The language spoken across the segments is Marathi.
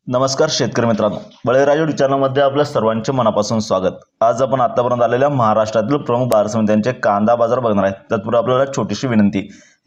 नमस्कार शेतकरी मित्रांनो, बळीराजा चॅनलमध्ये आपल्या सर्वांचे मनापासून स्वागत। आज आपण आतापर्यंत आलेल्या महाराष्ट्रातील प्रमुख बाजार समित्यांचे कांदा बाजार बघणार आहे। तत्पूर्वी आपल्याला छोटीशी विनंती,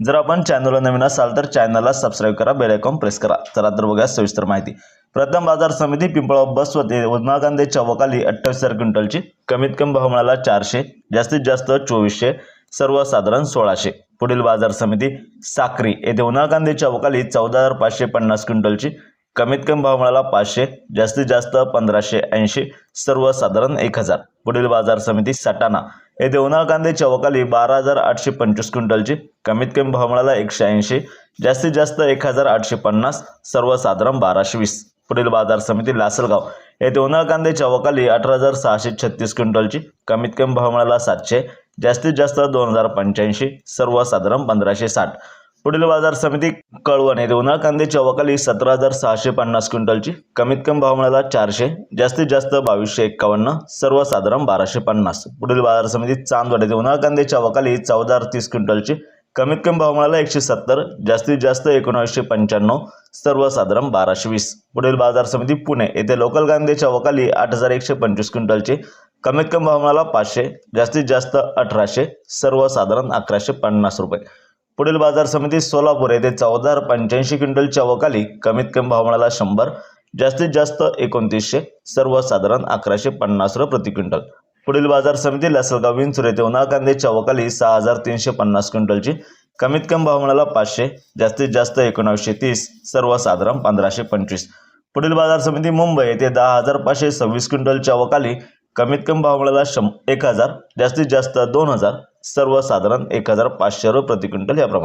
जर आपण चॅनलला नवीन असाल तर चॅनलला सबस्क्राइब करा, बेल आयकॉन प्रेस करा। चला तर बघूया सविस्तर माहिती। प्रथम बाजार समिती पिंपळगाव बसवते उन्हाळ कांद्याच्या वकाली 28,000 क्विंटलची, कमीत कमी भाव मिळाला 400, जास्तीत जास्त 2400, सर्वसाधारण 1600। पुढील बाजार समिती साक्री येथे उन्हाळ कांद्याच्या वकाली 14,550 क्विंटलची, कमीत कमी भाव मिळाला 500, जास्तीत जास्त 1580, सर्वसाधारण 1000। पुढील बाजार समिती सटाणा येथे उन्हाळ कांद्याच्या वकाली 12,825 क्विंटलची, कमीत कमी भाव मिळाला 180, जास्तीत जास्त 1,850, सर्वसाधारण 1220। पुढील बाजार समिती लासलगाव येथे उन्हाळ कांद्याच्या वकाली 18,636 क्विंटलची, कमीत कमी भाव मिळाला 700, जास्तीत जास्त 2,085, सर्वसाधारण 1560। पुढील बाजार समिती कळवण येथे उन्हाळ कांद्याच्या वकाली 17,650 क्विंटलची, कमीत कमी भाव मिळाला 400, जास्तीत जास्त 2,251, सर्वसाधारण 1,250। पुढील बाजार समिती चांदवड येथे उन्हाळ कांद्याच्या वकाली 14,030 क्विंटलची, कमीत कमी भाव मिळाला 170, जास्तीत जास्त 1995, सर्वसाधारण 1,220। पुढील बाजार समिती पुणे येथे लोकल कांद्याच्या वकाली 8,125 क्विंटलची, कमीत कमी भाव मिळाला 500, जास्तीत जास्त 1,800, सर्वसाधारण 1,150 रुपये। पुढील बाजार समिती सोलापूर येथे 14,085 क्विंटलच्या वकाली, कमीत कमी भाव मिळाला 100, जास्तीत जास्त 2900, सर्वसाधारण 1,150 रुपये प्रति क्विंटल। पुढील बाजार समिती लासलगाव विंचूर येथे उन्हाळ कांद्याच्या वकाली 6,350 क्विंटलची, कमीत कमी भाव मिळाला 500, जास्तीत जास्त 1930, सर्वसाधारण 1,525। पुढील बाजार समिती मुंबई येथे 10,526 क्विंटलच्या वकाली, कमीत कमी भाव मिळाला 1,000, जास्तीत जास्त 2,000, सर्वसाधारण 1,500 रुपये प्रति क्विंटल याप्रमाणे।